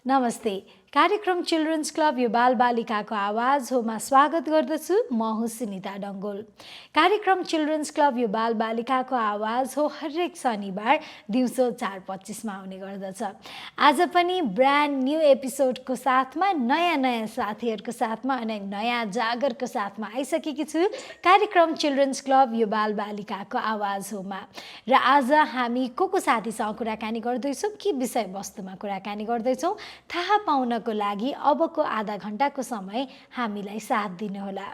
नमस्ते। कार्यक्रम children's club यो बालबालिकाको आवाज होमा स्वागत गर्दछु। म हुँ सुनिता डङ्गोल। कार्यक्रम चिल्ड्रन्स क्लब यो बालबालिकाको आवाज हो हरेक शनिबार दिउँसो 4:25मा आउने गर्दछ। आज पनि ब्रान्ड न्यू एपिसोडको साथमा नयाँ साथीहरूको साथमा अनि नयाँ जागरको साथमा आइसकेकी छु कार्यक्रम चिल्ड्रन्स क्लब यो बालबालिकाको आवाज होमा। र आज हामी को साथीसँग कुराकानी गर्दैछौँ, के विषयवस्तुमा कुराकानी गर्दैछौँ थाहा पाउनको लागि अबको आधा घण्टाको समय हामीलाई साथ दिनुहोला।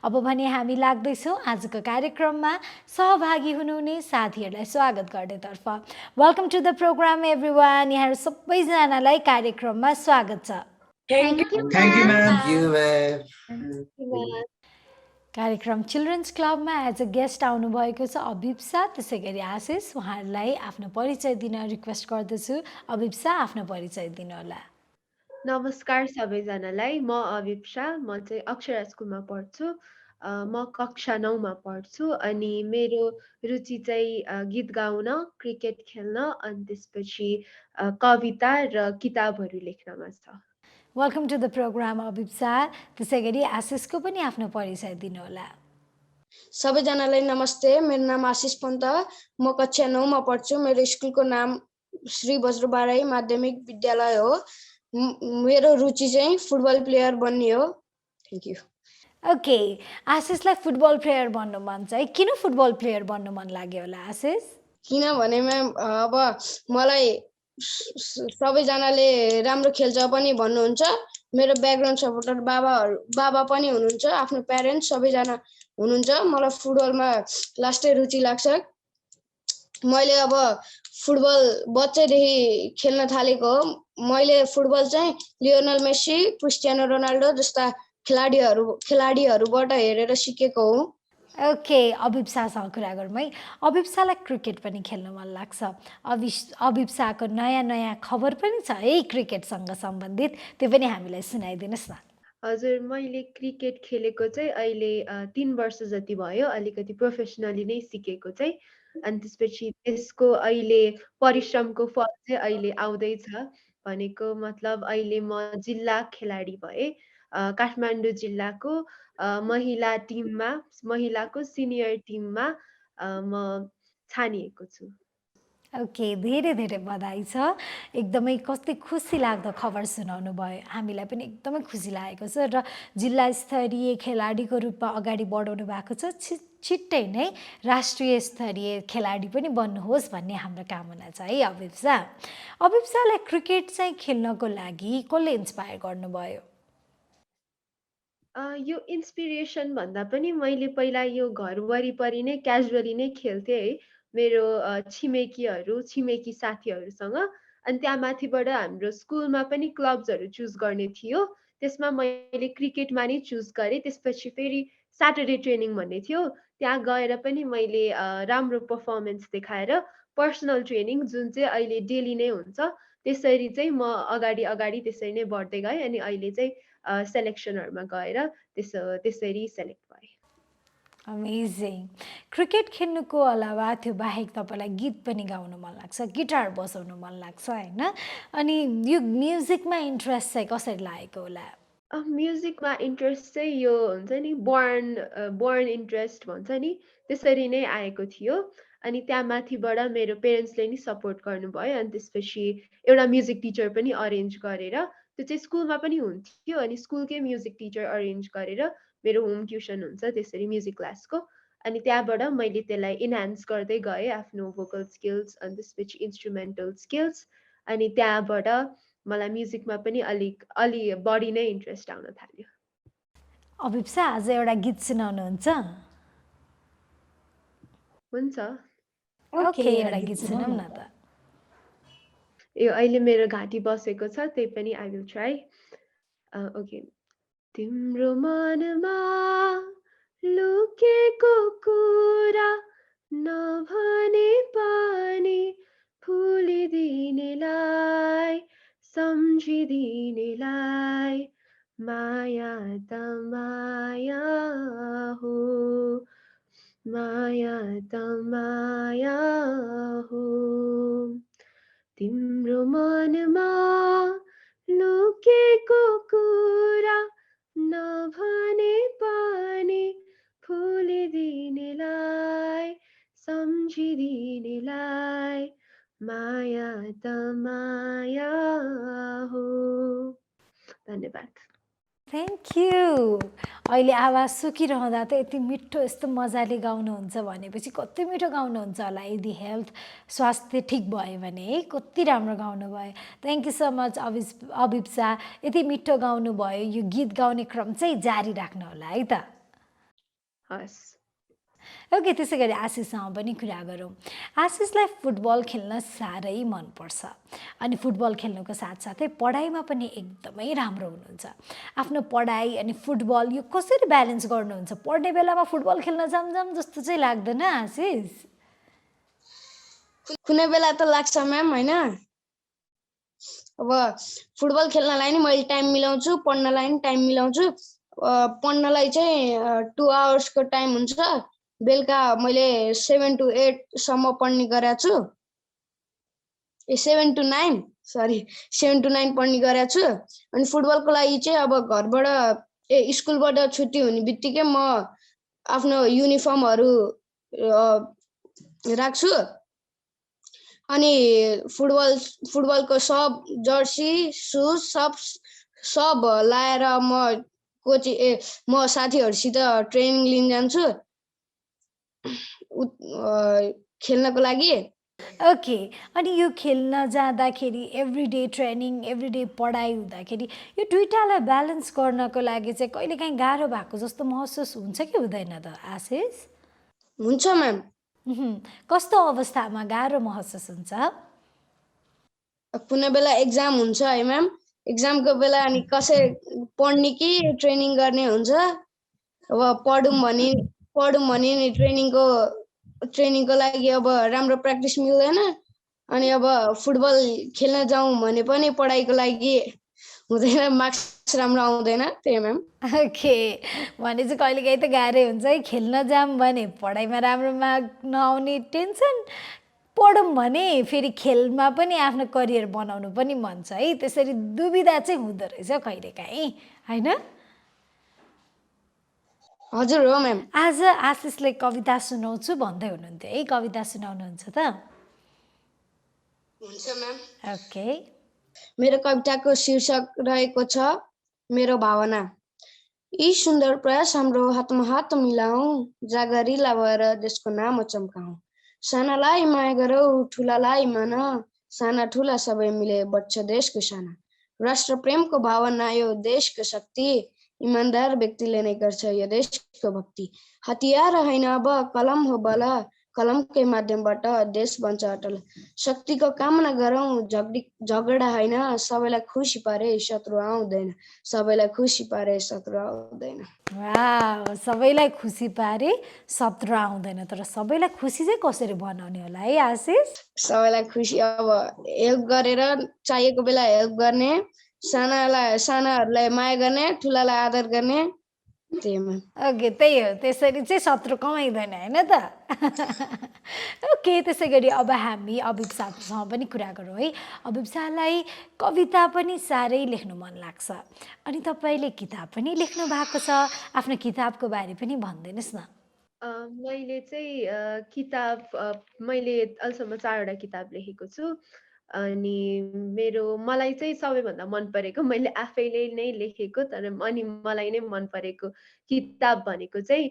अब भने हामी लाग्दैछौँ आजको कार्यक्रममा सहभागी हुनुहुने साथीहरूलाई स्वागत गर्नेतर्फ। Welcome to the programme everyone. यहाँहरू सबैजनालाई कार्यक्रममा स्वागत छ। Thank you, ma'am. कार्यक्रम चिल्ड्रन्स क्लबमा एज अ गेस्ट आउनुभएको छ अभिप्सा, त्यसै गरी आशिष। उहाँहरूलाई आफ्नो परिचय दिन रिक्वेस्ट गर्दछु। अभिप्सा, आफ्नो परिचय दिनुहोला। नमस्कार सबैजनालाई, म अभिप्सा। म चाहिँ अक्षरा स्कुलमा पढ्छु। म कक्षा 9मा पढ्छु अनि मेरो रुचि चाहिँ गीत गाउन, क्रिकेट खेल्न अनि त्यसपछि कविता र किताबहरू लेख्नमा छ। Welcome to the programme Abhipsa. त्यसै गरी आशिषको पनि आफ्नो परिचय दिनुहोला। सबैजनालाई नमस्ते। मेरो नाम आशिष पन्त। म कक्षा 9मा पढ्छु। मेरो स्कुलको नाम श्री वज्रबाराई माध्यमिक विद्यालय हो। मेरो रुचि चाहिँ फुटबल प्लेयर बन्ने हो। Thank you. ओके, आशिषलाई फुटबल प्लेयर बन्नु मन छ है। किन फुटबल प्लेयर बन्नु मन लाग्यो होला आशिष? किनभने म्याम अब मलाई सबैजनाले राम्रो खेल्छ पनि भन्नुहुन्छ। मेरो ब्याकग्राउन्ड सपोर्टर बाबा पनि हुनुहुन्छ, आफ्नो प्यारेन्ट्स सबैजना हुनुहुन्छ। मलाई फुटबलमा लास्टै रुचि लाग्छ। मैले अब फुटबल बच्चैदेखि खेल्न थालेको हो। मैले फुटबल चाहिँ लियोनल मेसी, क्रिस्टियानो रोनाल्डो जस्ता खेलाडीहरूबाट हेरेर सिकेको हो। ओके, अभिप्सासँग कुरा गरौँ है। अभिप्सालाई क्रिकेट पनि खेल्न मन लाग्छ। अभिप्साको नयाँ खबर पनि छ है क्रिकेटसँग सम्बन्धित, त्यो पनि हामीलाई सुनाइदिनुहोस् न। हजुर, मैले क्रिकेट खेलेको चाहिँ अहिले 3 वर्ष जति भयो। अलिकति प्रोफेसनली नै सिकेको चाहिँ। अनि त्यसपछि त्यसको अहिले परिश्रमको फल चाहिँ अहिले आउँदैछ। भनेको मतलब अहिले म जिल्ला खेलाडी भएँ। काठमाडौँ जिल्लाको महिलाको सिनियर टिममा म छानिएको छु। ओके, धेरै बधाई छ। एकदमै कति खुसी लाग्दो खबर सुनाउनु भयो। हामीलाई पनि एकदमै खुसी लागेको छ र जिल्ला स्तरीय खेलाडीको रूपमा अगाडि बढाउनु भएको छ। छिट्टै नै राष्ट्रिय स्तरीय खेलाडी पनि बन्नुहोस् भन्ने हाम्रो कामना छ है अभिप्सा। अभिप्सालाई क्रिकेट चाहिँ खेल्नको लागि कसले इन्स्पायर गर्नुभयो? यो इन्सपिरेसन भन्दा पनि मैले पहिला यो घर वरिपरि नै क्याजुअली नै खेल्थेँ है। मेरो छिमेकी साथीहरूसँग। अनि त्यहाँ माथिबाट हाम्रो स्कुलमा पनि क्लब्सहरू चुज गर्ने थियो। त्यसमा मैले क्रिकेटमा नै चुज गरेँ। त्यसपछि फेरि स्याटरडे ट्रेनिङ भन्ने थियो। त्यहाँ गएर पनि मैले राम्रो पर्फर्मेन्स देखाएर पर्सनल ट्रेनिङ जुन चाहिँ अहिले डेली नै हुन्छ, त्यसरी चाहिँ म अगाडि त्यसरी नै बढ्दै गएँ। अनि अहिले चाहिँ सेलेक्सनहरूमा गएर त्यसरी सेलेक्ट भएँ। अमेजिङ। क्रिकेट खेल्नुको अलावा त्यो बाहेक तपाईँलाई गीत पनि गाउनु मन लाग्छ, गिटार बजाउनु मन लाग्छ होइन? अनि यो म्युजिकमा इन्ट्रेस्ट चाहिँ कसरी लागेको होला? म्युजिकमा इन्ट्रेस्ट चाहिँ यो हुन्छ नि बर्न इन्ट्रेस्ट भन्छ नि, त्यसरी नै आएको थियो। अनि त्यहाँ माथिबाट मेरो पेरेन्ट्सले नि सपोर्ट गर्नुभयो। अनि त्यसपछि एउटा म्युजिक टिचर पनि अरेन्ज गरेर, त्यो चाहिँ स्कुलमा पनि हुन्थ्यो। अनि स्कुलकै म्युजिक टिचर अरेन्ज गरेर मेरो होम ट्युसन हुन्छ त्यसरी म्युजिक क्लासको। अनि त्यहाँबाट मैले त्यसलाई इन्हान्स गर्दै गएँ, आफ्नो भोकल स्किल्स अनि त्यसपछि इन्स्ट्रुमेन्टल स्किल्स। अनि त्यहाँबाट मलाई म्युजिकमा पनि अलि बढी नै इन्ट्रेस्ट आउन थाल्यो। अभिप्सा, आज एउटा गीत सुनाउनुहुन्छ? हुन्छ। ओके, एउटा गीत सुनाउँ न त। यो अहिले मेरो घाँटी बसेको छ, त्यही पनि आई विल ट्राई। ओके। तिम्रो मनमा लुकेको कुरा नभने पनि फुलिदिनेलाई, सम्झिदिनेलाई माया त माया हो, माया त माया हो। तिम्रो मनमा लुकेको कुरा नभने पनि फुलिदिनेलाई सम्झिदिनेलाई माया त माया हो। धन्यवाद। Thank you. अहिले आवाज सुकिरहँदा त यति मिठो यस्तो मजाले गाउनुहुन्छ भनेपछि कति मिठो गाउनुहुन्छ होला, यदि हेल्थ स्वास्थ्य ठिक भयो भने है, कति राम्रो गाउनुभयो। थ्याङ्क यू सो मच अभिप्सा, यति मिठो गाउनुभयो। यो गीत गाउने क्रम चाहिँ जारी राख्नु होला है त। हस्। ओके, त्यसै गरी आशिषसँग पनि कुरा गरौँ। आशिषलाई फुटबल खेल्न साह्रै मनपर्छ अनि फुटबल खेल्नुको साथसाथै पढाइमा पनि एकदमै राम्रो हुनुहुन्छ। आफ्नो पढाइ अनि फुटबल यो कसरी ब्यालेन्स गर्नुहुन्छ? पढ्ने बेलामा फुटबल खेल्न जाम जस्तो चाहिँ लाग्दैन आशिष? कुनै बेला त लाग्छ म्याम होइन। अब फुटबल खेल्नलाई नि मैले टाइम मिलाउँछु, पढ्नलाई नि टाइम मिलाउँछु। पढ्नलाई चाहिँ 2 आवर्सको टाइम हुन्छ। बेलुका मैले 7 to 8 सम्म पढ्ने गरेको छु। 7 to 9 सरी 7 to 9 पढ्ने गरेको छु। अनि फुटबलको लागि चाहिँ अब घरबाट स्कुलबाट छुट्टी हुने बित्तिकै म आफ्नो युनिफर्महरू राख्छु अनि फुटबलको सब जर्सी सुज सब लाएर म साथीहरूसित ट्रेनिङ लिन जान्छु खेल्नको लागि। ओके, अनि यो खेल्न जाँदाखेरि एभ्रिडे ट्रेनिङ एभ्रिडे पढाइ हुँदाखेरि यो दुइटालाई ब्यालेन्स गर्नको लागि चाहिँ कहिलेकाहीँ गाह्रो भएको जस्तो महसुस हुन्छ कि हुँदैन त आशिष? हुन्छ म्याम। कस्तो अवस्थामा गाह्रो महसुस हुन्छ? कुनै बेला एक्जाम हुन्छ है म्याम। एक्जामको बेला अनि कसै पढ्ने कि ट्रेनिङ गर्ने हुन्छ। अब पढौँ भने नि ट्रेनिङको लागि अब राम्रो प्र्याक्टिस मिल्दैन। अनि अब फुटबल खेल्न जाउँ भने पनि पढाइको लागि हुँदैन, मार्क्स राम्रो आउँदैन। त्यही म्याम। ओके, भने चाहिँ कहिलेकाहीँ त गाह्रै हुन्छ है। खेल्न जाऊँ भने पढाइमा राम्रो मार्क नआउने टेन्सन, पढौँ भने फेरि खेलमा पनि आफ्नो करियर बनाउनु पनि मन छ है। त्यसरी दुविधा चाहिँ हुँदो रहेछ कहिलेकाहीँ होइन? हजुर हो म्याम। आज आशिषले कविता सुनाउँछु भन्दै हुनुहुन्थ्यो है, कविता सुनाउनुहुन्छ त? हुन्छ म्याम। ओके। मेरो कविताको शीर्षक रहेको छ मेरो भावना। यी सुन्दर प्रयास हाम्रो हातमा हात मिलाऊ, जागरिला भएर देशको नाम चम्काऊ। सानालाई माया गरौ, ठुलालाई मान, साना ठुला सबै मिले बढ्छ देशको साना। राष्ट्र प्रेमको भावना यो देशको शक्ति, इमान्दार व्यक्तिले नै गर्छ यो देशको भक्ति। हतियार होइन अब कलम हो बल, कलमकै माध्यमबाट देश बन्छ अटल। शक्तिको कामना गरौँ, झगडा होइन, सबैलाई खुसी पारे शत्रु आउँदैन, सबैलाई खुसी पारे शत्रु आउँदैन। वाह, सबैलाई खुसी पारे शत्रु आउँदैन। तर सबैलाई खुसी चाहिँ कसरी बनाउने होला है आशिष? सबैलाई खुसी अब हेल्प गरेर चाहिएको बेला हेल्प गर्ने, सानाहरूलाई माया गर्ने, ठुलालाई आदर गर्ने। ओके, त्यही हो। त्यसरी चाहिँ शत्रु कमाइँदैन होइन त? ओके, त्यसै गरी अब हामी अभिप्सासँग पनि कुरा गरौँ है। अभिप्सालाई कविता पनि साह्रै लेख्नु मन लाग्छ अनि तपाईँले किताब पनि लेख्नु भएको छ। आफ्नो किताबको बारे पनि भनिदिनुहोस् न। मैले चाहिँ मैले अहिलेसम्म 4वटा किताब लेखेको छु। अनि मलाई चाहिँ सबैभन्दा मन परेको, मैले आफैले नै लेखेको तर अनि मलाई नै मन परेको किताब भनेको चाहिँ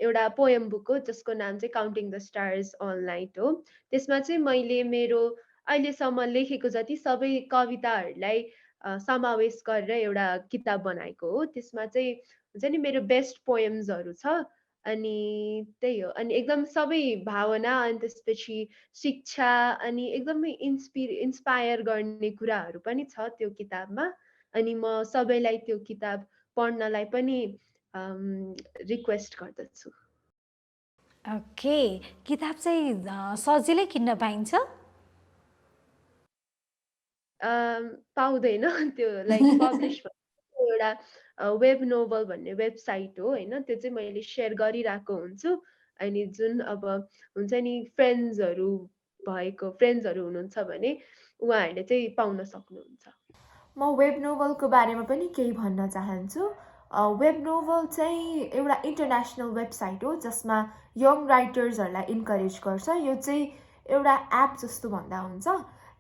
एउटा पोएम बुक हो जसको नाम चाहिँ counting the stars all night हो। त्यसमा चाहिँ मैले मेरो अहिलेसम्म लेखेको जति सबै कविताहरूलाई समावेश गरेर एउटा किताब बनाएको हो। त्यसमा चाहिँ हुन्छ नि मेरो बेस्ट पोएम्सहरू छ। अनि त्यही हो। अनि एकदम सबै भावना अनि त्यसपछि शिक्षा अनि एकदमै इन्स्पायर गर्ने कुराहरू पनि छ त्यो किताबमा। अनि म सबैलाई त्यो किताब पढ्नलाई पनि रिक्वेस्ट गर्दछु। ओके, किताब चाहिँ सजिलै किन्न पाइन्छ? पाउँदैन त्यो लाइक पब्लिस एउटा वेब नोभल भन्ने वेबसाइट हो होइन। त्यो चाहिँ मैले सेयर गरिरहेको हुन्छु। अनि जुन अब हुन्छ नि फ्रेन्ड्सहरू हुनुहुन्छ भने उहाँहरूले चाहिँ पाउन सक्नुहुन्छ। म वेब नोभलको बारेमा पनि केही भन्न चाहन्छु। वेब नोभल चाहिँ एउटा इन्टरनेसनल वेबसाइट हो जसमा यङ राइटर्सहरूलाई इन्करेज गर्छ। यो चाहिँ एउटा एप जस्तो भन्दा हुन्छ।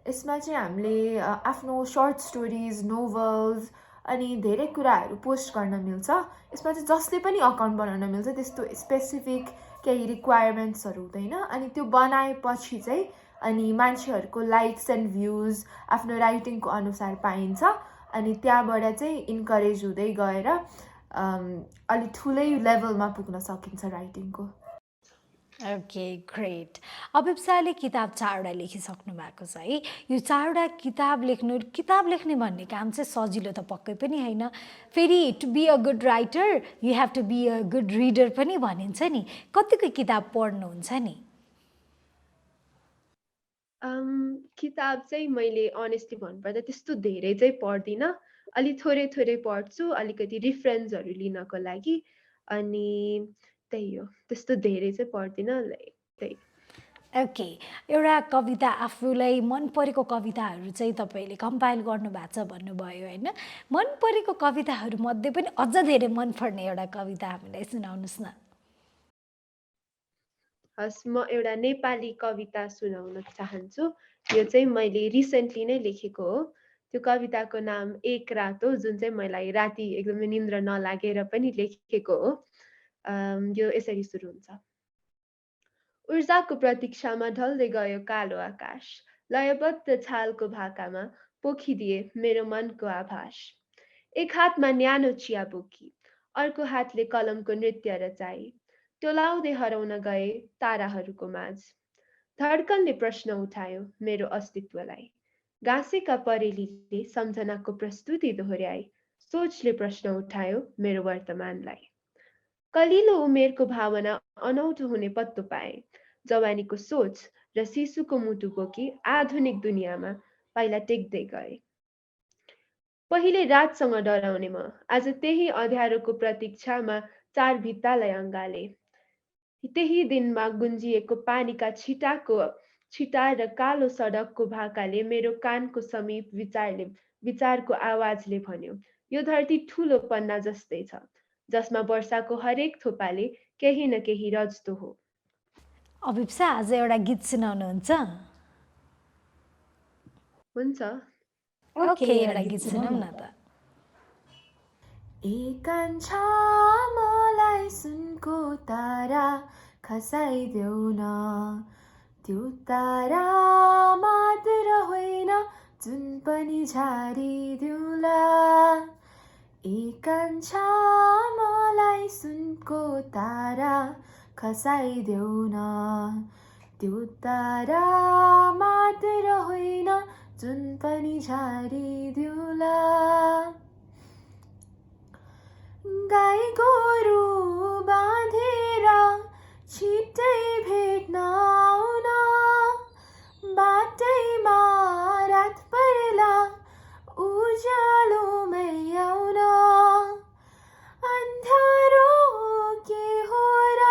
यसमा चाहिँ हामीले आफ्नो सर्ट स्टोरिज, नोभल्स अनि धेरै कुराहरू पोस्ट गर्न मिल्छ। यसमा चाहिँ जसले पनि अकाउन्ट बनाउन मिल्छ, त्यस्तो स्पेसिफिक केही रिक्वायरमेन्ट्सहरू हुँदैन। अनि त्यो बनाएपछि चाहिँ अनि मान्छेहरूको लाइक्स एन्ड भ्युज आफ्नो राइटिङको अनुसार पाइन्छ। अनि त्यहाँबाट चाहिँ इन्करेज हुँदै गएर अलि ठुलै लेभलमा पुग्न सकिन्छ राइटिङको। Okay, great. अभिप्साले किताब 4वटा लेखिसक्नु भएको छ है। यो 4वटा किताब लेख्ने भन्ने काम चाहिँ सजिलो त पक्कै पनि होइन। फेरि to be a good writer you have to be a good reader पनि भनिन्छ नि। कतिको किताब पढ्नुहुन्छ नि? किताब चाहिँ मैले अनेस्टली भन्नुपर्दा त्यस्तो धेरै चाहिँ पढ्दिनँ। अलि थोरै थोरै पढ्छु, अलिकति रिफरेन्सहरू लिनको लागि। अनि त्यही हो, त्यस्तो धेरै चाहिँ पढ्दिनँ। त्यही। ओके, एउटा कविता आफूलाई मन परेको कविताहरू चाहिँ तपाईँले कम्पाइल गर्नुभएको छ भन्नुभयो होइन। मन परेको कविताहरूमध्ये पनि अझ धेरै मनपर्ने एउटा कविता हामीलाई सुनाउनुहोस् न। हस्, म एउटा नेपाली कविता सुनाउन चाहन्छु। यो चाहिँ मैले रिसेन्टली नै लेखेको हो। त्यो कविताको नाम एक रात हो, जुन चाहिँ मलाई राति एकदमै निन्द्रा नलागेर पनि लेखेको हो। यो यसरी सुरु हुन्छ। ऊर्जाको प्रतीक्षामा ढल्दै गयो कालो आकाश, लयबद्ध छालको भाकामा पोखिदिए मेरो मनको आभास। एक हातमा न्यानो चिया बोकी, अर्को हातले कलमको नृत्य रचाए, टोलाउँदै हराउन गए ताराहरूको माझ। धड्कनले प्रश्न उठायो मेरो अस्तित्वलाई, गाँसेका परेलीले सम्झनाको प्रस्तुति दोहोर्याए, सोचले प्रश्न उठायो मेरो वर्तमानलाई। कलिलो उमेरको भावना अनौठो हुने पत्तो पाए, जवानीको सोच र शिशुको मुटु बोकी आधुनिक दुनियाँमा पाइला टेक्दै गए। पहिले रातसँग डराउने म आज त्यही अँध्यारोको प्रतीक्षामा चार भित्तालाई अँगाले। त्यही दिनमा गुन्जिएको पानीका छिटा र कालो सडकको भाकाले मेरो कानको समीप विचारको आवाजले भन्यो, यो धरती ठुलो पन्ना जस्तै छ, जसमा वर्षाको हरेक थोपाले केही न केही रच्दो हो। अभिप्सा, आज एउटा गीत सुनाउनुहुन्छ? हुन्छ। ओके, एउटा गीत सुनाउँ न त। एकांशा मलाई सुनको तारा खसाइदेऊ न, त्यो तारा मात्र होइन जुन पनि झारिदिउला। एकांशा मलाई सुनको तारा खसाइदेऊ न, त्यो तारा मात्र होइन जुन पनि झारिदिउला। गाई गोरु बाँधेर छिट्टै भेट्न आउन, बाटैमा रात पर्ला उज्यालोमै आउन। अन्धारो के हो र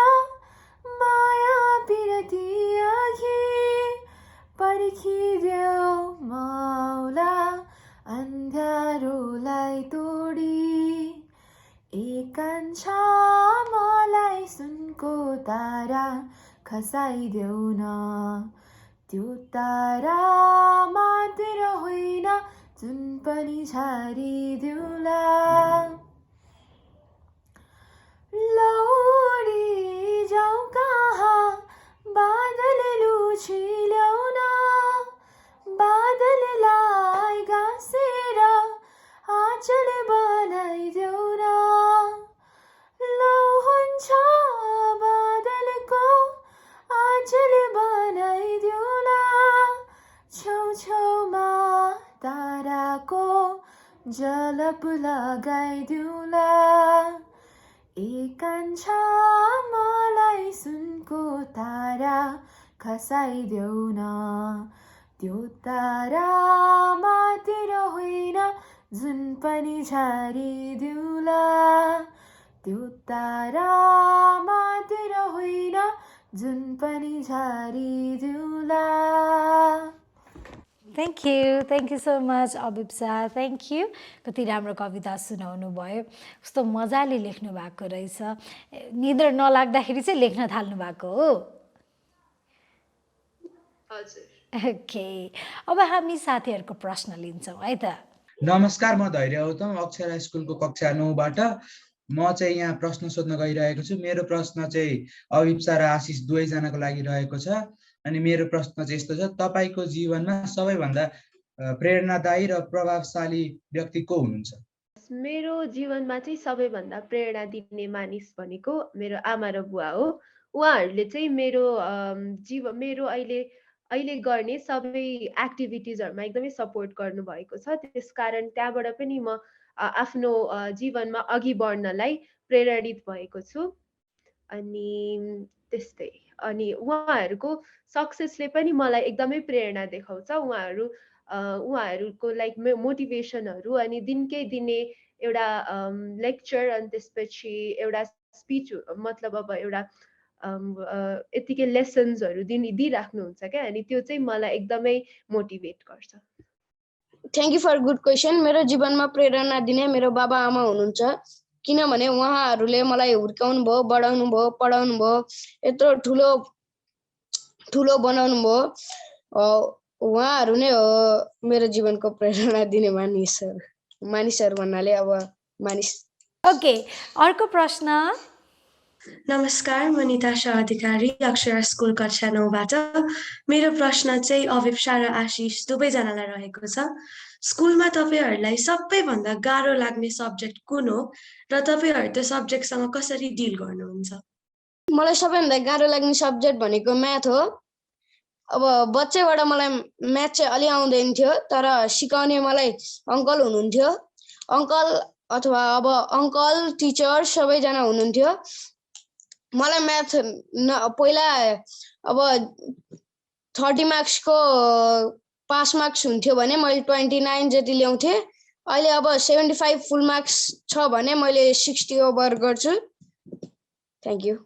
माया पिरती अघि पर्खिदेऊ मौला अन्धारोलाई तोडी। एकांशा मलाई सुनको तारा खसाइदेऊ न, त्यो तारा मात्र होइन जुन पनि झारिदिउला। लौडी जाऊ कहाँ बादल लुछी ल्याउन, बादललाई गाँसेर आँचल बनाइदेऊ न। लौ हुन्छ बादलको आँचल बनाइदेऊला, छेउछेउमा ताराको झलप लगाइदेऊला। एकांशा मलाई सुनको तारा खसाइदेऊ न, त्यो तारा मात्र होइन जुन पनि झारिदिउला। त्यो तारा मात्र होइन जुन पनि झारिदिउला। Thank you so much Abib sir, thank you. कति राम्रो कविता सुनाउनु भयो, कस्तो मजाले लेख्नु भएको रहेछ। निद्र नलाग्दाखेरि चाहिँ लेख्न थाल्नु भएको हो? हजुर। ओके, अब हामी साथीहरूको प्रश्न लिन्छौँ है त। नमस्कार, म धैर्य गौतम अक्षरा स्कुलको कक्षा 9बाट। म चाहिँ यहाँ प्रश्न सोध्न गइरहेको छु। मेरो प्रश्न चाहिँ अभिप्सा र आशिष दुवैजनाको लागि रहेको छ। अनि मेरो प्रश्न चाहिँ यस्तो छ, तपाईँको जीवनमा सबैभन्दा प्रेरणादायी र प्रभावशाली व्यक्ति को हुनुहुन्छ? मेरो जीवनमा चाहिँ सबैभन्दा प्रेरणा दिने मानिस भनेको मेरो आमा र बुवा हो। उहाँहरूले चाहिँ मेरो अहिले गर्ने सबै एक्टिभिटिजहरूमा एकदमै सपोर्ट गर्नुभएको छ। त्यसकारण त्यहाँबाट पनि म आफ्नो जीवनमा अघि बढ्नलाई प्रेरित भएको छु। अनि त्यस्तै। अनि उहाँहरूको सक्सेसले पनि मलाई एकदमै प्रेरणा देखाउँछ। उहाँहरूको लाइक मोटिभेसनहरू अनि दिनकै दिने एउटा लेक्चर अनि त्यसपछि एउटा स्पिच, मतलब अब एउटा यतिकै लेसन्सहरू दिइराख्नुहुन्छ क्या। अनि त्यो चाहिँ मलाई एकदमै मोटिभेट गर्छ। Thank you for good question. मेरो जीवनमा प्रेरणा दिने मेरो बाबा आमा हुनुहुन्छ, किनभने उहाँहरूले मलाई हुर्काउनु भयो, बढाउनु भयो, पढाउनु भयो, यत्रो ठुलो ठुलो बनाउनु भयो। उहाँहरू नै हो मेरो जीवनको प्रेरणा दिने मानिसहरू भन्नाले अब मानिस। ओके, अर्को प्रश्न। नमस्कार, म निताशा अधिकारी अक्षरा स्कुल कक्षा 9बाट। मेरो प्रश्न चाहिँ अभिप्सा र आशिष दुवैजनालाई रहेको छ। स्कुलमा तपाईँहरूलाई सबैभन्दा गाह्रो लाग्ने सब्जेक्ट कुन हो र तपाईँहरू त्यो सब्जेक्टसँग कसरी डिल गर्नुहुन्छ? मलाई सबैभन्दा गाह्रो लाग्ने सब्जेक्ट भनेको म्याथ हो। अब बच्चैबाट मलाई म्याथ चाहिँ अलि आउँदैन थियो, तर सिकाउने मलाई अङ्कल हुनुहुन्थ्यो। अङ्कल अथवा अब अङ्कल टिचर सबैजना हुनुहुन्थ्यो। मलाई म्याथ पहिला अब 30 मार्क्सको पास मार्क्स हुन्थ्यो भने मैले 29 जति ल्याउँथेँ। अहिले अब 75 फुल मार्क्स छ भने मैले 60 ओभर गर्छु। Thank you.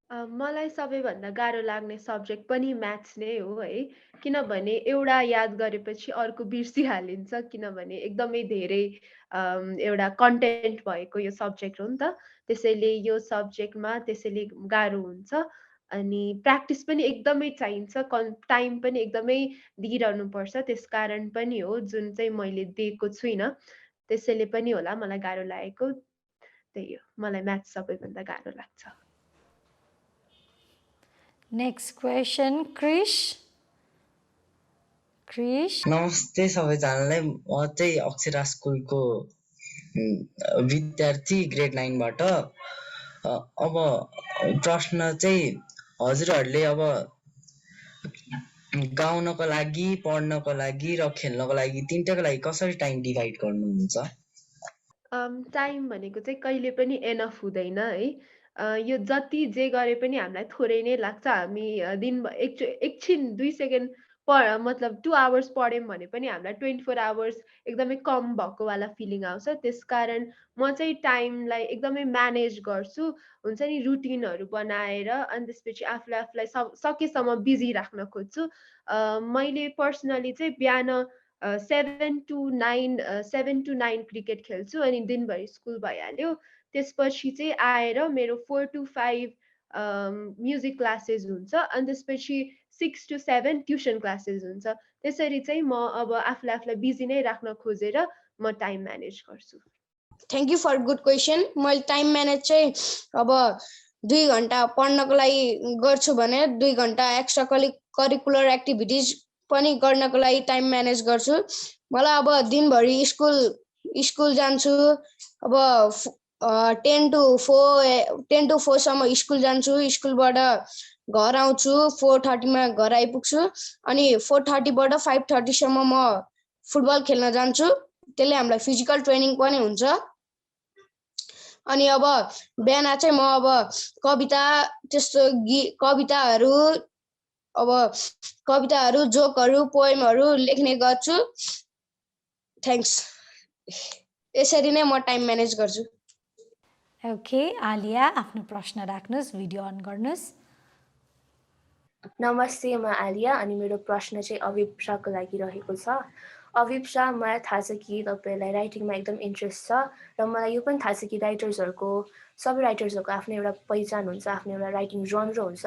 मलाई सबैभन्दा गाह्रो लाग्ने सब्जेक्ट पनि म्याथ्स नै हो है, किनभने एउटा याद गरेपछि अर्को बिर्सिहालिन्छ, किनभने एकदमै धेरै एउटा कन्टेन्ट भएको यो सब्जेक्ट हो नि त। त्यसैले यो सब्जेक्टमा त्यसैले गाह्रो हुन्छ। अनि प्र्याक्टिस पनि एकदमै चाहिन्छ, टाइम पनि एकदमै दिइरहनुपर्छ। त्यसकारण पनि हो जुन चाहिँ मैले दिएको छुइनँ, त्यसैले पनि होला मलाई गाह्रो लागेको। त्यही हो, मलाई म्याथ्स सबैभन्दा गाह्रो लाग्छ। Next question, Krish. नमस्ते सबैजनालाई, म चाहिँ अक्षरा स्कुलको विद्यार्थी ग्रेड 9बाट। अब प्रश्न चाहिँ हजुरहरूले अब गाउनको लागि, पढ्नको लागि र खेल्नको लागि तिनटाको लागि कसरी टाइम डिभाइड गर्नुहुन्छ? टाइम भनेको चाहिँ कहिले पनि एनफ हुँदैन है। यो जति जे गरे पनि हामीलाई थोरै नै लाग्छ। हामी दिनभर एकछिन 2 सेकेन्ड मतलब 2 आवर्स पढ्यौँ भने पनि हामीलाई 24 आवर्स एकदमै कम भएको वाला फिलिङ आउँछ। त्यसकारण म चाहिँ टाइमलाई एकदमै म्यानेज गर्छु, हुन्छ नि, रुटिनहरू बनाएर। अनि त्यसपछि आफूलाई सकेसम्म बिजी राख्न खोज्छु। मैले पर्सनली चाहिँ बिहान 7 to 9 क्रिकेट खेल्छु, अनि दिनभरि स्कुल भइहाल्यो। त्यसपछि चाहिँ आएर मेरो 4 to 5 म्युजिक क्लासेस हुन्छ, अनि त्यसपछि 6 to 7 ट्युसन क्लासेस हुन्छ। त्यसरी चाहिँ म अब आफूलाई बिजी नै राख्न खोजेर म टाइम म्यानेज गर्छु। Thank you for good question. मैले टाइम म्यानेज चाहिँ अब 2 घन्टा पढ्नको लागि गर्छु भने 2 घन्टा एक्स्ट्रा करिकुलर एक्टिभिटिज पनि गर्नको लागि टाइम म्यानेज गर्छु। मलाई अब दिनभरि स्कुल जान्छु। अब 10 to 4 सम्म स्कुल जान्छु। स्कुलबाट घर आउँछु, 4:30मा घर आइपुग्छु। अनि 4:30बाट 5:30 सम्म म फुटबल खेल्न जान्छु। त्यसले हामीलाई फिजिकल ट्रेनिङ पनि हुन्छ। अनि अब बिहान चाहिँ म अब कविता, त्यस्तो कविताहरू, जोकहरू, पोएमहरू लेख्ने गर्छु। थ्याङ्क्स। यसरी नै म टाइम म्यानेज गर्छु। ओके, आलिया आफ्नो प्रश्न राख्नुहोस्, भिडियो अन गर्नुहोस्। नमस्ते, म आलिया अनि मेरो प्रश्न चाहिँ अभिप शाहको लागि रहेको छ। अभिप शाह, मलाई थाहा छ कि तपाईँलाई राइटिङमा एकदम इन्ट्रेस्ट छ र मलाई यो पनि थाहा छ कि सबै राइटर्सहरूको आफ्नो एउटा पहिचान हुन्छ, आफ्नो एउटा राइटिङ जनर हुन्छ।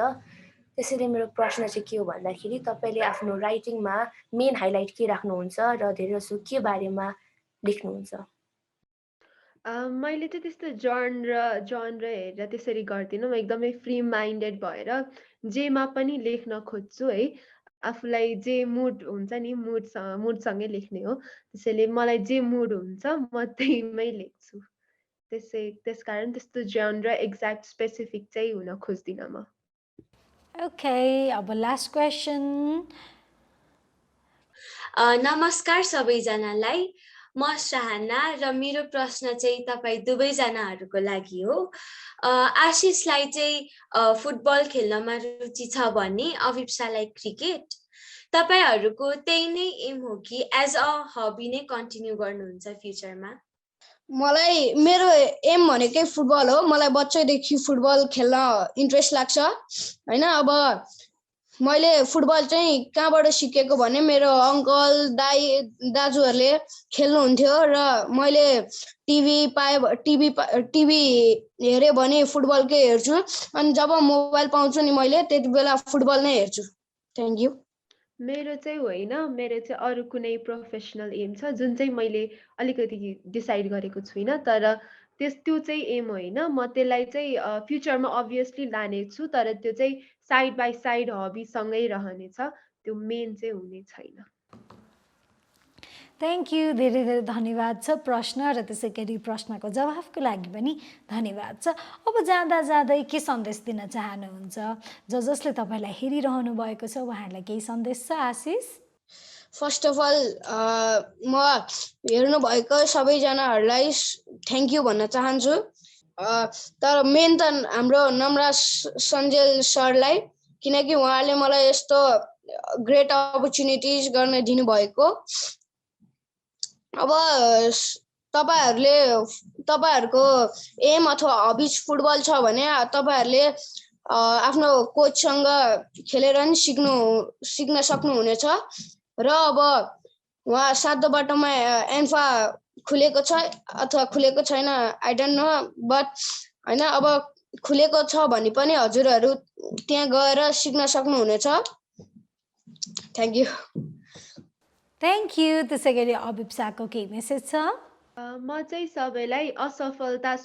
त्यसैले मेरो प्रश्न चाहिँ के हो भन्दाखेरि तपाईँले आफ्नो राइटिङमा मेन हाइलाइट के राख्नुहुन्छ र धेरै जसो के बारेमा लेख्नुहुन्छ? मैले चाहिँ त्यस्तो जनर हेरेर त्यसरी गर्दिनँ। म एकदमै फ्री माइन्डेड भएर जेमा पनि लेख्न खोज्छु है। आफूलाई जे मुड हुन्छ नि मुडसँगै लेख्ने हो। त्यसैले मलाई जे मुड हुन्छ म त्यहीमै लेख्छु। त्यसकारण त्यस्तो जनर एक्ज्याक्ट स्पेसिफिक चाहिँ हुन खोज्दिनँ म। ओके, अब लास्ट क्वेसन। नमस्कार सबैजनालाई, म शाहना र मेरो प्रश्न चाहिँ तपाईँ दुवैजनाहरूको लागि हो। आशिषलाई चाहिँ फुटबल खेल्नमा रुचि छ भने अभिप्सालाई क्रिकेट। तपाईँहरूको त्यही नै एम हो कि एज अ हबी नै कन्टिन्यू गर्नुहुन्छ फ्युचरमा? मलाई मेरो एम भनेकै फुटबल हो। मलाई बच्चैदेखि फुटबल खेल्न इन्ट्रेस्ट लाग्छ होइन। अब मैले फुटबल चाहिँ कहाँबाट सिकेको भने मेरो अङ्कल दाजुहरूले खेल्नुहुन्थ्यो र मैले टिभी हेऱ्यो भने फुटबलकै हेर्छु, अनि जब मोबाइल पाउँछु नि मैले त्यति बेला फुटबल नै हेर्छु। Thank you. मेरो चाहिँ होइन, मेरो चाहिँ अरू कुनै प्रोफेसनल एम छ जुन चाहिँ मैले अलिकति डिसाइड गरेको छुइनँ, तर त्यो चाहिँ एम होइन। म त्यसलाई चाहिँ फ्युचरमा अभियसली लानेछु, तर त्यो चाहिँ साइड बाई साइड हबीसँगै रहनेछ, त्यो मेन चाहिँ हुने छैन। थ्याङ्क यू, धेरै धेरै धन्यवाद छ प्रश्न र त्यसै गरी प्रश्नको जवाफको लागि पनि धन्यवाद छ। अब जाँदा जाँदै के सन्देश दिन चाहनुहुन्छ? जसले तपाईँलाई हेरिरहनु भएको छ उहाँहरूलाई केही सन्देश छ? आशिष? फर्स्ट अफ अल म हेर्नुभएको सबैजनाहरूलाई थ्याङ्क यू भन्न चाहन्छु। तर मेन त हाम्रो नमराज सञ्जेल सरलाई, किनकि उहाँले मलाई यस्तो ग्रेट अपर्च्युनिटिज गर्न दिनुभएको। अब तपाईँहरूको एम अथवा हबिज फुटबल छ भने तपाईँहरूले आफ्नो कोचसँग खेलेर नि सिक्न सक्नुहुनेछ। र अब उहाँ सातो बाटोमा एन्फा खुलेको छ अथवा खुलेको छैन आई डोन्ट नो, बट होइन अब खुलेको छ भने पनि हजुरहरू त्यहाँ गएर सिक्न सक्नुहुनेछ। Thank you. Thank you. त्यसै गरी अभिप शाहको केही मेसेज छ? म चाहिँ सबैलाई असफलता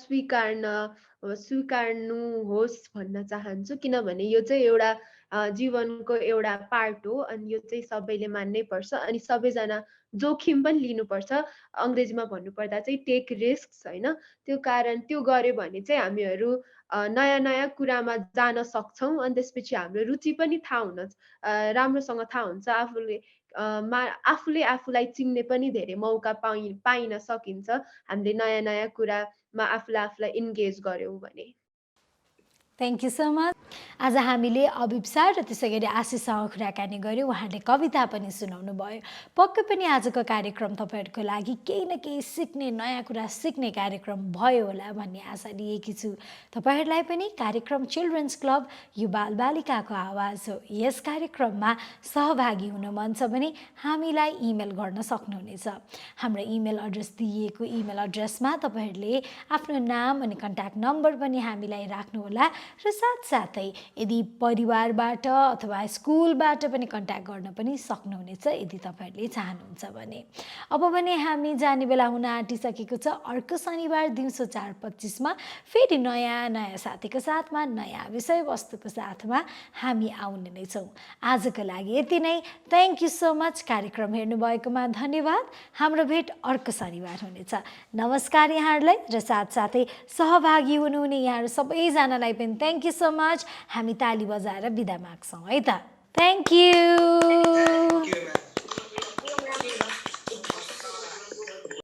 स्वीकार्नुहोस् भन्न चाहन्छु, किनभने यो चाहिँ एउटा जीवनको एउटा पार्ट हो अनि यो चाहिँ सबैले मान्नै पर्छ अनि सबैजना जोखिम पनि लिनुपर्छ। अङ्ग्रेजीमा भन्नुपर्दा चाहिँ टेक रिस्क होइन। त्यो कारण त्यो गऱ्यो भने चाहिँ हामीहरू नयाँ नयाँ कुरामा जान सक्छौँ अनि त्यसपछि हाम्रो रुचि पनि राम्रोसँग थाहा हुन्छ। आफूले आफूलाई चिन्ने पनि धेरै मौका पाइन सकिन्छ हामीले नयाँ नयाँ कुरामा आफूलाई इन्गेज गर्यौँ भने। Thank you so much. आज हामीले अभिप शाह र त्यसै गरी आशिषसँग कुराकानी गऱ्यौँ। उहाँले कविता पनि सुनाउनु भयो। पक्कै पनि आजको कार्यक्रम तपाईँहरूको लागि केही न केही सिक्ने, नयाँ कुरा सिक्ने कार्यक्रम भयो होला भन्ने आशा लिएकी छु। तपाईँहरूलाई पनि कार्यक्रम चिल्ड्रेन्स क्लब यो बालबालिकाको आवाज हो, यस कार्यक्रममा सहभागी हुन मन छ भने हामीलाई इमेल गर्न सक्नुहुनेछ। हाम्रो इमेल एड्रेस दिइएको इमेल एड्रेसमा तपाईँहरूले आफ्नो नाम अनि कन्ट्याक्ट नम्बर पनि हामीलाई राख्नुहोला र साथसाथै यदि परिवारबाट अथवा स्कुलबाट पनि कन्ट्याक्ट गर्न पनि सक्नुहुनेछ यदि तपाईँहरूले चाहनुहुन्छ भने। अब भने हामी जाने बेला हुन आँटिसकेको छ। अर्को शनिबार दिउँसो 4:25मा फेरि नयाँ साथीको साथमा नयाँ विषयवस्तुको साथमा हामी आउने नै छौँ। आजको लागि यति नै। Thank you so much. कार्यक्रम हेर्नुभएकोमा धन्यवाद। हाम्रो भेट अर्को शनिबार हुनेछ। नमस्कार यहाँहरूलाई र साथसाथै सहभागी हुनुहुने यहाँहरू सबैजनालाई पनि थ्याङ्क यू सो मच। हामी ताली बजाएर बिदा माग्छौँ है त। Thank you.